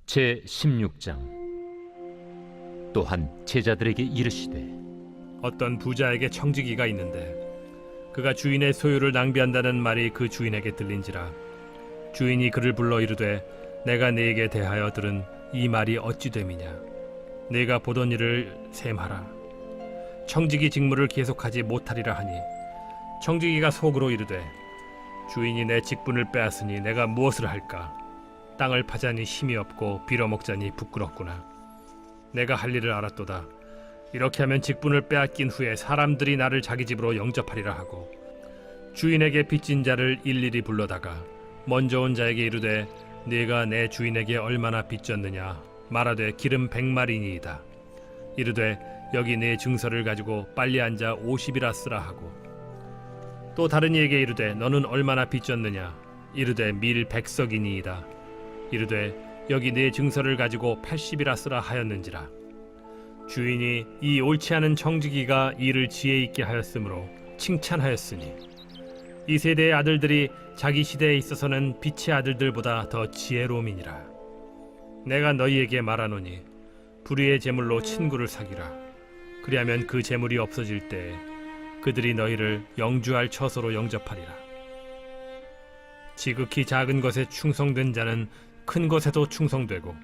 제16장. 또한 제자들에게 이르시되 어떤 부자에게 청지기가 있는데 그가 주인의 소유를 낭비한다는 말이 그 주인에게 들린지라. 주인이 그를 불러 이르되 내가 네게 대하여 들은 이 말이 어찌 됨이냐. 네가 보던 일을 셈하라. 청지기 직무를 계속하지 못하리라 하니 청지기가 속으로 이르되 주인이 내 직분을 빼앗으니 내가 무엇을 할까. 땅을 파자니 힘이 없고 빌어먹자니 부끄럽구나. 내가 할 일을 알았도다. 이렇게 하면 직분을 빼앗긴 후에 사람들이 나를 자기 집으로 영접하리라 하고 주인에게 빚진 자를 일일이 불러다가 먼저 온 자에게 이르되 네가 내 주인에게 얼마나 빚졌느냐 말하되 기름 100마리니이다. 이르되 여기 네 증서를 가지고 빨리 앉아 50이라 쓰라 하고 또 다른 이에게 이르되 너는 얼마나 빚졌느냐 이르되 밀 100석이니이다. 이르되 여기 네 증서를 가지고 80이라 쓰라 하였는지라. 주인이 이 옳지 않은 청지기가 일을 지혜 있게 하였으므로 칭찬하였으니 이 세대의 아들들이 자기 시대에 있어서는 빛의 아들들보다 더 지혜로움이니라. 내가 너희에게 말하노니 불의의 재물로 친구를 사귀라. 그리하면 그 재물이 없어질 때에 그들이 너희를 영주할 처소로 영접하리라. 지극히 작은 것에 충성된 자는 큰 것에도 충성되고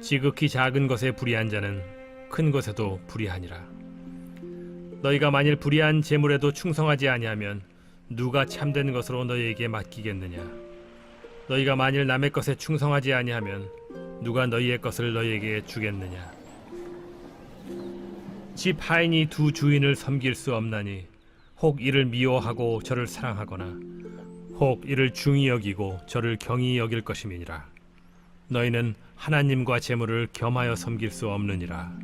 지극히 작은 것에 불의한 자는 큰 것에도 불의하니라. 너희가 만일 불의한 재물에도 충성하지 아니하면 누가 참된 것으로 너희에게 맡기겠느냐. 너희가 만일 남의 것에 충성하지 아니하면 누가 너희의 것을 너희에게 주겠느냐. 집 하인이 두 주인을 섬길 수 없나니 혹 이를 미워하고 저를 사랑하거나 혹 이를 중히 여기고 저를 경히 여길 것임이니라. 너희는 하나님과 재물을 겸하여 섬길 수 없느니라.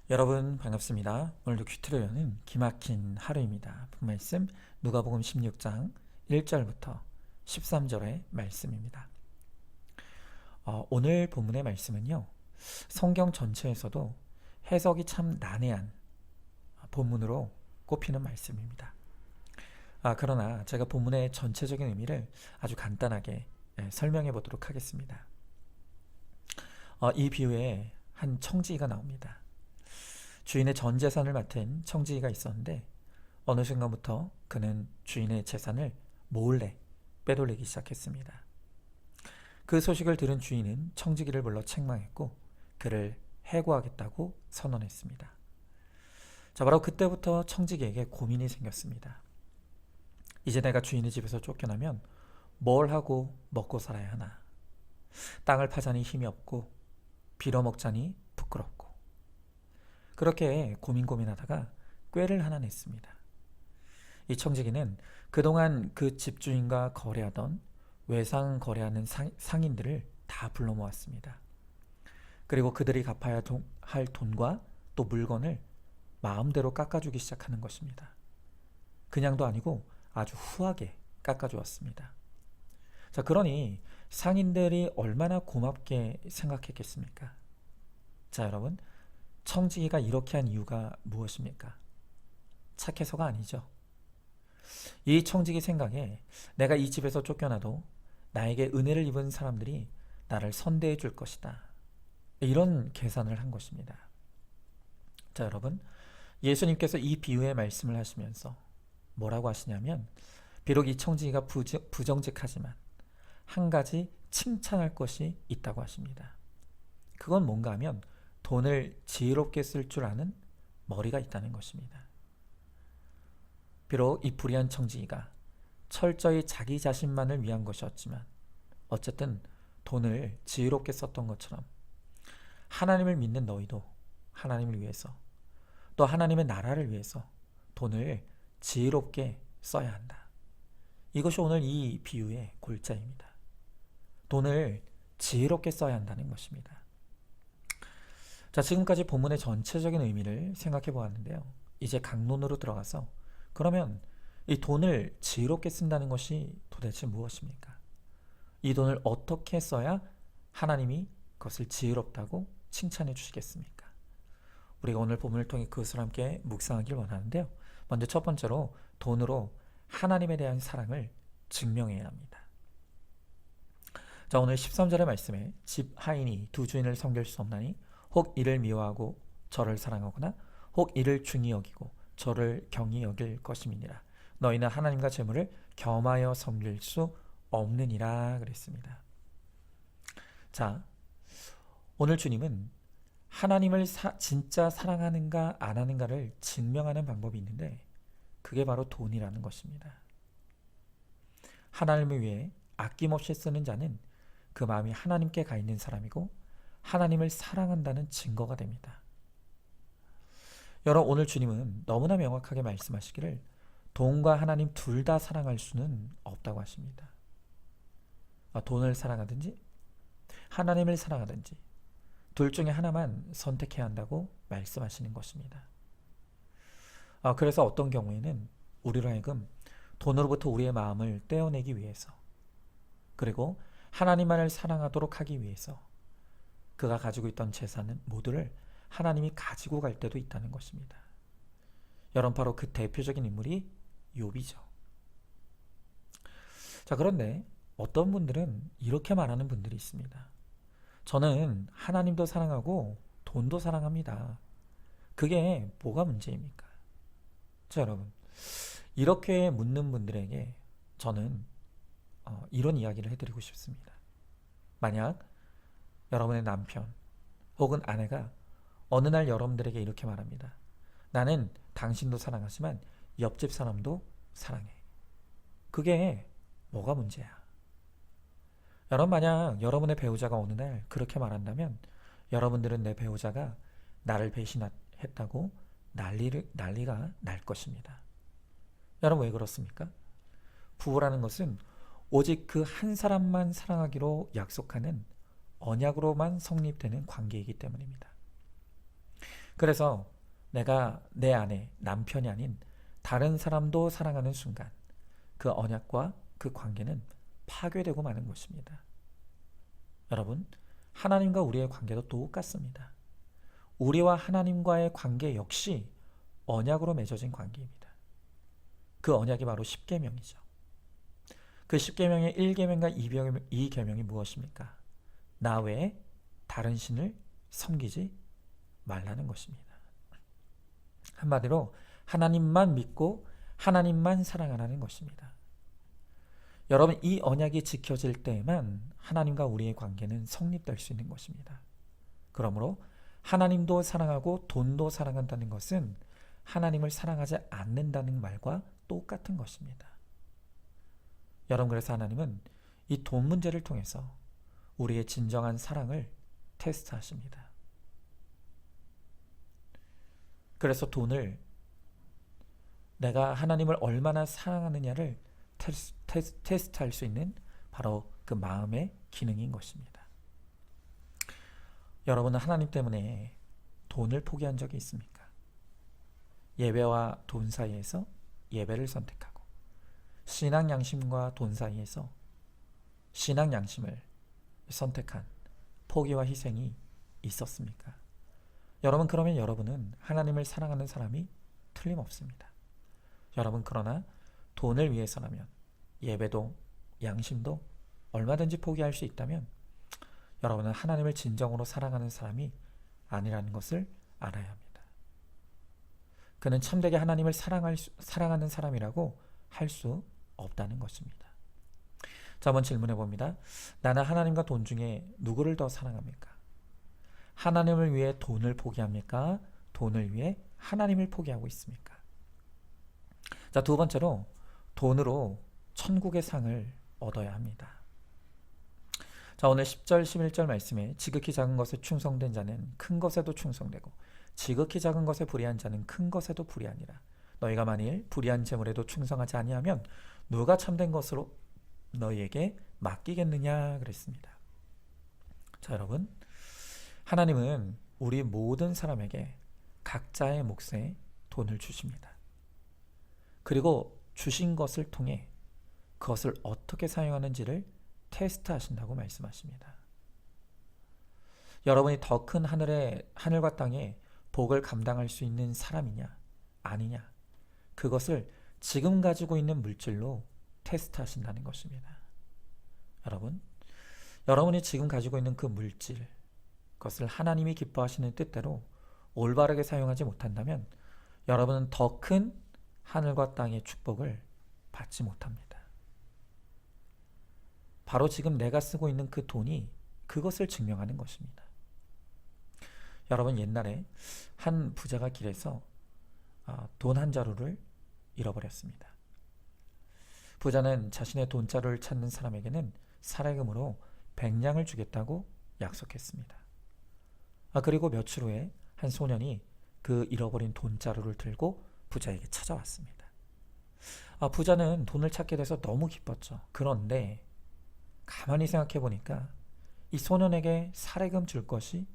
여러분 반갑습니다. 오늘도 큐티를 여는 기막힌 하루입니다. 본 말씀 누가복음 16장 1절부터 13절의 말씀입니다. 오늘 본문의 말씀은요, 성경 전체에서도 해석이 참 난해한 본문으로 꼽히는 말씀입니다. 그러나 제가 본문의 전체적인 의미를 아주 간단하게 설명해 보도록 하겠습니다. 이 비유에 한 청지기가 나옵니다. 주인의 전 재산을 맡은 청지기가 있었는데 어느 순간부터 그는 주인의 재산을 몰래 빼돌리기 시작했습니다. 그 소식을 들은 주인은 청지기를 불러 책망했고 그를 해고하겠다고 선언했습니다. 바로 그때부터 청지기에게 고민이 생겼습니다. 이제 내가 주인의 집에서 쫓겨나면 뭘 하고 먹고 살아야 하나? 땅을 파자니 힘이 없고 빌어먹자니 부끄럽고. 그렇게 고민하다가 꾀를 하나 냈습니다. 이 청지기는 그동안 그 집주인과 거래하던 외상 거래하는 상인들을 다 불러 모았습니다. 그리고 그들이 갚아야 할 돈과 또 물건을 마음대로 깎아주기 시작하는 것입니다. 그냥도 아니고 아주 후하게 깎아주었습니다. 그러니 상인들이 얼마나 고맙게 생각했겠습니까? 여러분, 청지기가 이렇게 한 이유가 무엇입니까? 착해서가 아니죠. 이 청지기 생각에 내가 이 집에서 쫓겨나도 나에게 은혜를 입은 사람들이 나를 선대해 줄 것이다. 이런 계산을 한 것입니다. 여러분, 예수님께서 이 비유의 말씀을 하시면서 뭐라고 하시냐면, 비록 이 청지기가 부정직하지만 한 가지 칭찬할 것이 있다고 하십니다. 그건 뭔가 하면 돈을 지혜롭게 쓸 줄 아는 머리가 있다는 것입니다. 비록 이 불의한 청지기가 철저히 자기 자신만을 위한 것이었지만 어쨌든 돈을 지혜롭게 썼던 것처럼 하나님을 믿는 너희도 하나님을 위해서 또 하나님의 나라를 위해서 돈을 지혜롭게 써야 한다. 이것이 오늘 이 비유의 골자입니다. 돈을 지혜롭게 써야 한다는 것입니다. 지금까지 본문의 전체적인 의미를 생각해 보았는데요. 이제 강론으로 들어가서 그러면 이 돈을 지혜롭게 쓴다는 것이 도대체 무엇입니까? 이 돈을 어떻게 써야 하나님이 그것을 지혜롭다고 칭찬해 주시겠습니까? 우리가 오늘 본문을 통해 그것을 함께 묵상하길 원하는데요. 먼저 첫 번째로 돈으로 하나님에 대한 사랑을 증명해야 합니다. 자, 오늘 13절의 말씀에 집 하인이 두 주인을 섬길 수 없나니 혹 이를 미워하고 저를 사랑하거나 혹 이를 중히 여기고 저를 경히 여길 것임이니라. 너희는 하나님과 재물을 겸하여 섬길 수 없느니라 그랬습니다. 자, 오늘 주님은 하나님을 진짜 사랑하는가 안 하는가를 증명하는 방법이 있는데 그게 바로 돈이라는 것입니다. 하나님을 위해 아낌없이 쓰는 자는 그 마음이 하나님께 가 있는 사람이고 하나님을 사랑한다는 증거가 됩니다. 여러분, 오늘 주님은 너무나 명확하게 말씀하시기를 돈과 하나님 둘 다 사랑할 수는 없다고 하십니다. 돈을 사랑하든지 하나님을 사랑하든지 둘 중에 하나만 선택해야 한다고 말씀하시는 것입니다. 그래서 어떤 경우에는 우리로 하여금 돈으로부터 우리의 마음을 떼어내기 위해서 그리고 하나님만을 사랑하도록 하기 위해서 그가 가지고 있던 재산은 모두를 하나님이 가지고 갈 때도 있다는 것입니다. 여러분, 바로 그 대표적인 인물이 욥이죠. 자, 그런데 어떤 분들은 이렇게 말하는 분들이 있습니다. 저는 하나님도 사랑하고 돈도 사랑합니다. 그게 뭐가 문제입니까? 자, 여러분, 이렇게 묻는 분들에게 저는 이런 이야기를 해드리고 싶습니다. 만약 여러분의 남편 혹은 아내가 어느 날 여러분들에게 이렇게 말합니다. 나는 당신도 사랑하지만 옆집 사람도 사랑해. 그게 뭐가 문제야? 여러분, 만약 여러분의 배우자가 어느 날 그렇게 말한다면 여러분들은 내 배우자가 나를 배신했다고 난리가 날 것입니다. 여러분, 왜 그렇습니까? 부부라는 것은 오직 그 한 사람만 사랑하기로 약속하는 언약으로만 성립되는 관계이기 때문입니다. 그래서 내가 내 아내, 남편이 아닌 다른 사람도 사랑하는 순간 그 언약과 그 관계는 파괴되고 마는 것입니다. 여러분, 하나님과 우리의 관계도 똑같습니다. 우리와 하나님과의 관계 역시 언약으로 맺어진 관계입니다. 그 언약이 바로 십계명이죠. 그 십계명의 1계명과 2계명이 무엇입니까? 나 외에 다른 신을 섬기지 말라는 것입니다. 한마디로 하나님만 믿고 하나님만 사랑하라는 것입니다. 여러분, 이 언약이 지켜질 때에만 하나님과 우리의 관계는 성립될 수 있는 것입니다. 그러므로 하나님도 사랑하고 돈도 사랑한다는 것은 하나님을 사랑하지 않는다는 말과 똑같은 것입니다. 여러분, 그래서 하나님은 이 돈 문제를 통해서 우리의 진정한 사랑을 테스트하십니다. 그래서 돈을 내가 하나님을 얼마나 사랑하느냐를 테스트할 수 있는 바로 그 마음의 기능인 것입니다. 여러분은 하나님 때문에 돈을 포기한 적이 있습니까? 예배와 돈 사이에서 예배를 선택하고 신앙 양심과 돈 사이에서 신앙 양심을 선택한 포기와 희생이 있었습니까? 여러분, 그러면 여러분은 하나님을 사랑하는 사람이 틀림없습니다. 여러분, 그러나 돈을 위해서라면 예배도 양심도 얼마든지 포기할 수 있다면 여러분은 하나님을 진정으로 사랑하는 사람이 아니라는 것을 알아야 합니다. 그는 참되게 하나님을 사랑하는 사람이라고 할 수 없다는 것입니다. 자, 한번 질문해 봅니다. 나는 하나님과 돈 중에 누구를 더 사랑합니까? 하나님을 위해 돈을 포기합니까? 돈을 위해 하나님을 포기하고 있습니까? 자, 두 번째로 돈으로 천국의 상을 얻어야 합니다. 자, 오늘 10절 11절 말씀에 지극히 작은 것에 충성된 자는 큰 것에도 충성되고 지극히 작은 것에 불의한 자는 큰 것에도 불의하니라. 너희가 만일 불의한 재물에도 충성하지 아니하면 누가 참된 것으로 너희에게 맡기겠느냐 그랬습니다. 자, 여러분, 하나님은 우리 모든 사람에게 각자의 몫에 돈을 주십니다. 그리고 주신 것을 통해 그것을 어떻게 사용하는지를 테스트하신다고 말씀하십니다. 여러분이 더 큰 하늘과 땅의 복을 감당할 수 있는 사람이냐 아니냐, 그것을 지금 가지고 있는 물질로 테스트하신다는 것입니다. 여러분, 여러분이 지금 가지고 있는 그 물질, 그것을 하나님이 기뻐하시는 뜻대로 올바르게 사용하지 못한다면 여러분은 더 큰 하늘과 땅의 축복을 받지 못합니다. 바로 지금 내가 쓰고 있는 그 돈이 그것을 증명하는 것입니다. 여러분, 옛날에 한 부자가 길에서 돈 한 자루를 잃어버렸습니다. 부자는 자신의 돈자루를 찾는 사람에게는 사례금으로 100냥을 주겠다고 약속했습니다. 그리고 며칠 후에 한 소년이 그 잃어버린 돈자루를 들고 부자에게 찾아왔습니다. 부자는 돈을 찾게 돼서 너무 기뻤죠. 그런데 가만히 생각해 보니까 이 소년에게 사례금 줄 것이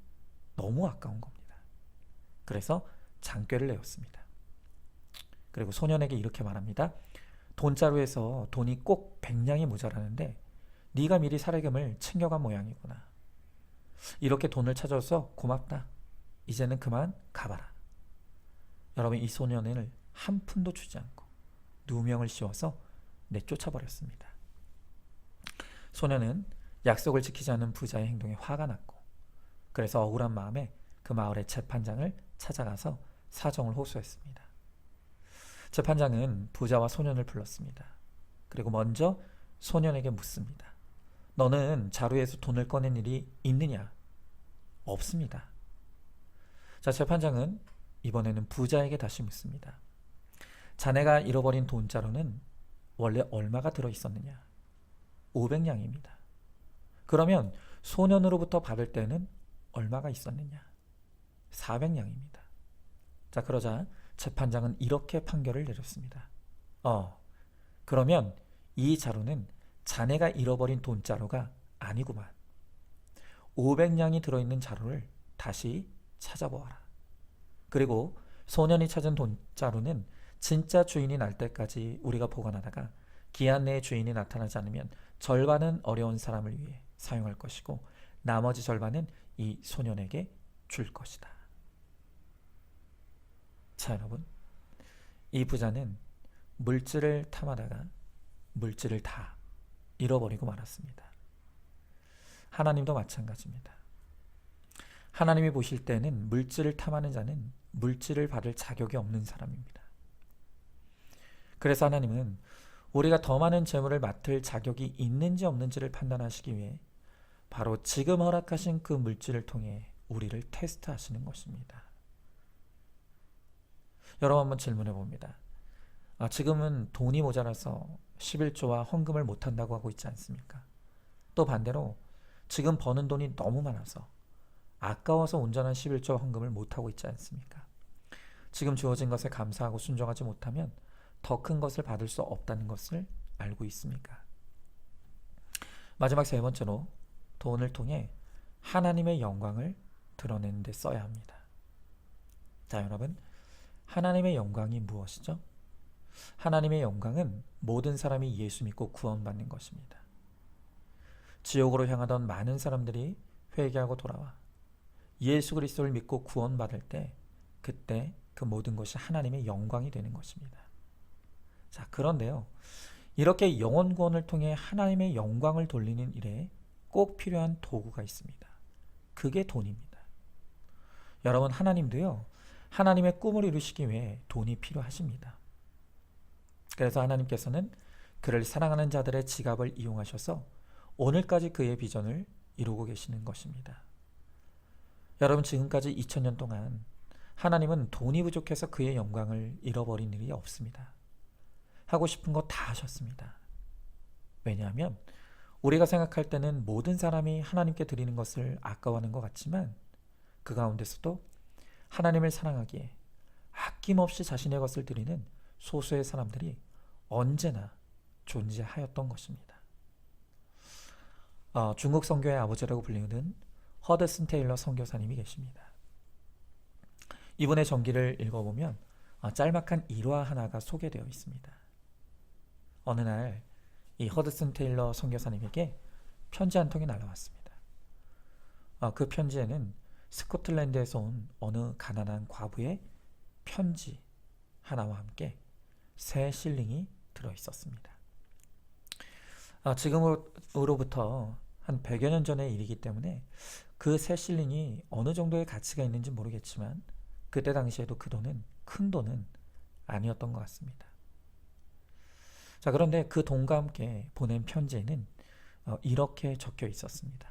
너무 아까운 겁니다. 그래서 장꾀를 내었습니다. 그리고 소년에게 이렇게 말합니다. 돈자루에서 돈이 꼭 100냥이 모자라는데 네가 미리 사례금을 챙겨간 모양이구나. 이렇게 돈을 찾아줘서 고맙다. 이제는 그만 가봐라. 여러분, 이 소년을 한 푼도 주지 않고 누명을 씌워서 내쫓아버렸습니다. 소년은 약속을 지키지 않은 부자의 행동에 화가 났고, 그래서 억울한 마음에 그 마을의 재판장을 찾아가서 사정을 호소했습니다. 재판장은 부자와 소년을 불렀습니다. 그리고 먼저 소년에게 묻습니다. 너는 자루에서 돈을 꺼낸 일이 있느냐? 없습니다. 자, 재판장은 이번에는 부자에게 다시 묻습니다. 자네가 잃어버린 돈자루는 원래 얼마가 들어있었느냐? 500냥입니다. 그러면 소년으로부터 받을 때는 얼마가 있었느냐? 400냥입니다. 자, 그러자 재판장은 이렇게 판결을 내렸습니다. 그러면 이 자루는 자네가 잃어버린 돈자루가 아니구만. 500냥이 들어있는 자루를 다시 찾아보아라. 그리고 소년이 찾은 돈자루는 진짜 주인이 날 때까지 우리가 보관하다가 기한 내에 주인이 나타나지 않으면 절반은 어려운 사람을 위해 사용할 것이고 나머지 절반은 이 소년에게 줄 것이다. 자, 여러분, 이 부자는 물질을 탐하다가 물질을 다 잃어버리고 말았습니다. 하나님도 마찬가지입니다. 하나님이 보실 때는 물질을 탐하는 자는 물질을 받을 자격이 없는 사람입니다. 그래서 하나님은 우리가 더 많은 재물을 맡을 자격이 있는지 없는지를 판단하시기 위해 바로 지금 허락하신 그 물질을 통해 우리를 테스트하시는 것입니다. 여러분, 한번 질문해 봅니다. 지금은 돈이 모자라서 11조와 헌금을 못한다고 하고 있지 않습니까? 또 반대로 지금 버는 돈이 너무 많아서 아까워서 온전한 11조 헌금을 못하고 있지 않습니까? 지금 주어진 것에 감사하고 순종하지 못하면 더 큰 것을 받을 수 없다는 것을 알고 있습니까? 마지막 세 번째로 돈을 통해 하나님의 영광을 드러내는 데 써야 합니다. 자, 여러분, 하나님의 영광이 무엇이죠? 하나님의 영광은 모든 사람이 예수 믿고 구원받는 것입니다. 지옥으로 향하던 많은 사람들이 회개하고 돌아와 예수 그리스도를 믿고 구원받을 때 그때 그 모든 것이 하나님의 영광이 되는 것입니다. 자, 그런데요, 이렇게 영혼 구원을 통해 하나님의 영광을 돌리는 일에 꼭 필요한 도구가 있습니다. 그게 돈입니다. 여러분, 하나님도요, 하나님의 꿈을 이루시기 위해 돈이 필요하십니다. 그래서 하나님께서는 그를 사랑하는 자들의 지갑을 이용하셔서 오늘까지 그의 비전을 이루고 계시는 것입니다. 여러분, 지금까지 2000년 동안 하나님은 돈이 부족해서 그의 영광을 잃어버린 일이 없습니다. 하고 싶은 거 다 하셨습니다. 왜냐하면 우리가 생각할 때는 모든 사람이 하나님께 드리는 것을 아까워하는 것 같지만 그 가운데서도 하나님을 사랑하기에 아낌없이 자신의 것을 드리는 소수의 사람들이 언제나 존재하였던 것입니다. 중국 선교의 아버지라고 불리는 허드슨 테일러 선교사님이 계십니다. 이분의 전기를 읽어보면 짤막한 일화 하나가 소개되어 있습니다. 어느 날 이 허드슨 테일러 선교사님에게 편지 한 통이 날아왔습니다. 그 편지에는 스코틀랜드에서 온 어느 가난한 과부의 편지 하나와 함께 3실링이 들어있었습니다. 지금으로부터 한 100여 년 전의 일이기 때문에 그 새 실링이 어느 정도의 가치가 있는지 모르겠지만 그때 당시에도 그 돈은 큰 돈은 아니었던 것 같습니다. 자, 그런데 그 돈과 함께 보낸 편지에는 이렇게 적혀 있었습니다.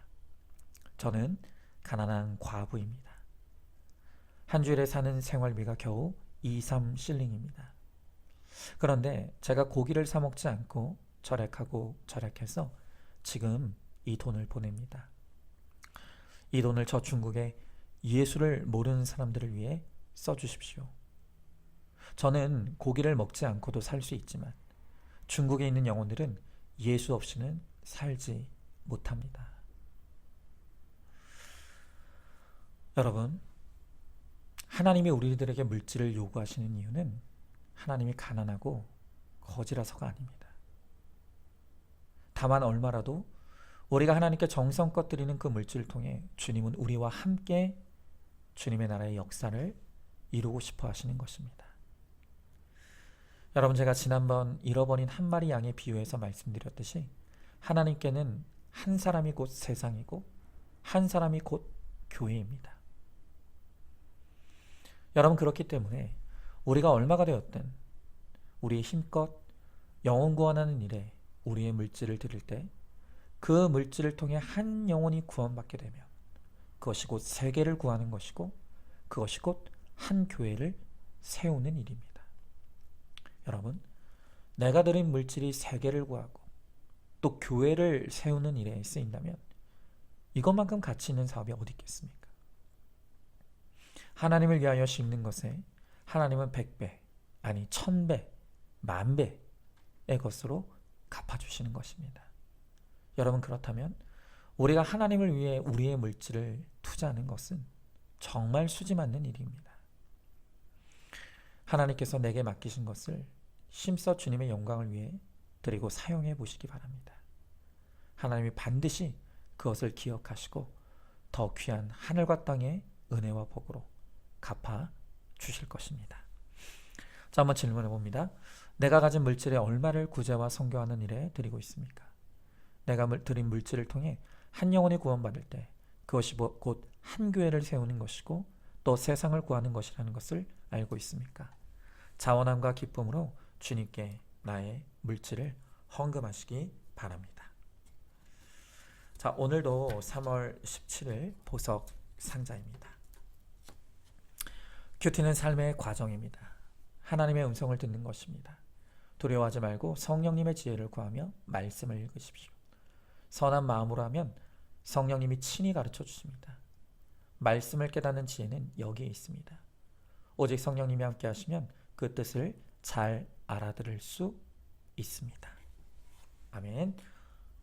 저는 가난한 과부입니다. 한 주일에 사는 생활비가 겨우 2-3실링입니다. 그런데 제가 고기를 사 먹지 않고 절약하고 절약해서 지금 이 돈을 보냅니다. 이 돈을 저 중국에 예수를 모르는 사람들을 위해 써주십시오. 저는 고기를 먹지 않고도 살 수 있지만 중국에 있는 영혼들은 예수 없이는 살지 못합니다. 여러분, 하나님이 우리들에게 물질을 요구하시는 이유는 하나님이 가난하고 거지라서가 아닙니다. 다만 얼마라도 우리가 하나님께 정성껏 드리는 그 물질을 통해 주님은 우리와 함께 주님의 나라의 역사를 이루고 싶어 하시는 것입니다. 여러분, 제가 지난번 잃어버린 한 마리 양의 비유에서 말씀드렸듯이 하나님께는 한 사람이 곧 세상이고 한 사람이 곧 교회입니다. 여러분, 그렇기 때문에 우리가 얼마가 되었든 우리의 힘껏 영혼 구원하는 일에 우리의 물질을 드릴 때 그 물질을 통해 한 영혼이 구원받게 되면 그것이 곧 세계를 구하는 것이고 그것이 곧 한 교회를 세우는 일입니다. 여러분, 내가 드린 물질이 세계를 구하고 또 교회를 세우는 일에 쓰인다면 이것만큼 가치 있는 사업이 어디 있겠습니까? 하나님을 위하여 심는 것에 하나님은 100배, 아니 1000배, 10,000배의 것으로 갚아주시는 것입니다. 여러분, 그렇다면 우리가 하나님을 위해 우리의 물질을 투자하는 것은 정말 수지 맞는 일입니다. 하나님께서 내게 맡기신 것을 힘써 주님의 영광을 위해 드리고 사용해 보시기 바랍니다. 하나님이 반드시 그것을 기억하시고 더 귀한 하늘과 땅의 은혜와 복으로 갚아 주실 것입니다. 자, 한번 질문해 봅니다. 내가 가진 물질의 얼마를 구제와 선교하는 일에 드리고 있습니까? 내가 드린 물질을 통해 한 영혼이 구원받을 때 그것이 곧 한 교회를 세우는 것이고 또 세상을 구하는 것이라는 것을 알고 있습니까? 자원함과 기쁨으로 주님께 나의 물질을 헌금하시기 바랍니다. 자, 오늘도 3월 17일 보석 상자입니다. 큐티는 삶의 과정입니다. 하나님의 음성을 듣는 것입니다. 두려워하지 말고 성령님의 지혜를 구하며 말씀을 읽으십시오. 선한 마음으로 하면 성령님이 친히 가르쳐 주십니다. 말씀을 깨닫는 지혜는 여기에 있습니다. 오직 성령님이 함께 하시면 그 뜻을 잘 알아들을 수 있습니다. 아멘.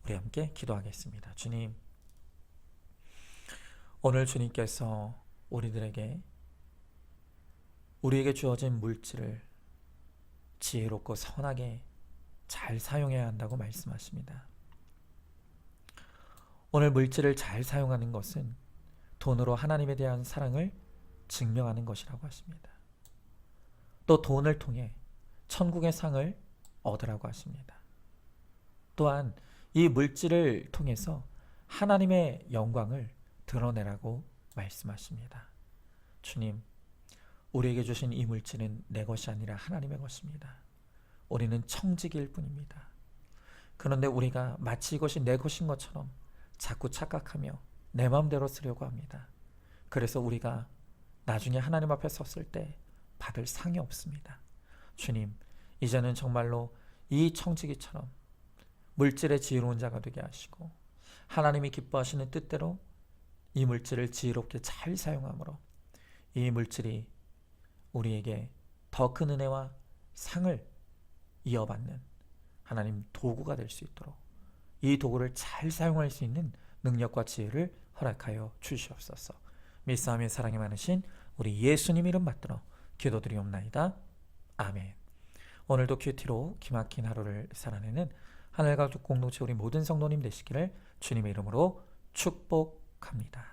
우리 함께 기도하겠습니다. 주님, 오늘 주님께서 우리에게 주어진 물질을 지혜롭고 선하게 잘 사용해야 한다고 말씀하십니다. 오늘 물질을 잘 사용하는 것은 돈으로 하나님에 대한 사랑을 증명하는 것이라고 하십니다. 또 돈을 통해 천국의 상을 얻으라고 하십니다. 또한 이 물질을 통해서 하나님의 영광을 드러내라고 말씀하십니다. 주님, 우리에게 주신 이 물질은 내 것이 아니라 하나님의 것입니다. 우리는 청지기일 뿐입니다. 그런데 우리가 마치 이것이 내 것인 것처럼 자꾸 착각하며 내 마음대로 쓰려고 합니다. 그래서 우리가 나중에 하나님 앞에 섰을 때 받을 상이 없습니다. 주님, 이제는 정말로 이 청지기처럼 물질의 지혜로운 자가 되게 하시고 하나님이 기뻐하시는 뜻대로 이 물질을 지혜롭게 잘 사용함으로 이 물질이 우리에게 더 큰 은혜와 상을 이어받는 하나님 도구가 될 수 있도록 이 도구를 잘 사용할 수 있는 능력과 지혜를 허락하여 주시옵소서. 믿사오며 사랑이 많으신 우리 예수님 이름 받들어 기도드리옵나이다. 아멘. 오늘도 큐티로 기막힌 하루를 살아내는 하늘가족 공동체 우리 모든 성도님 되시기를 주님의 이름으로 축복합니다.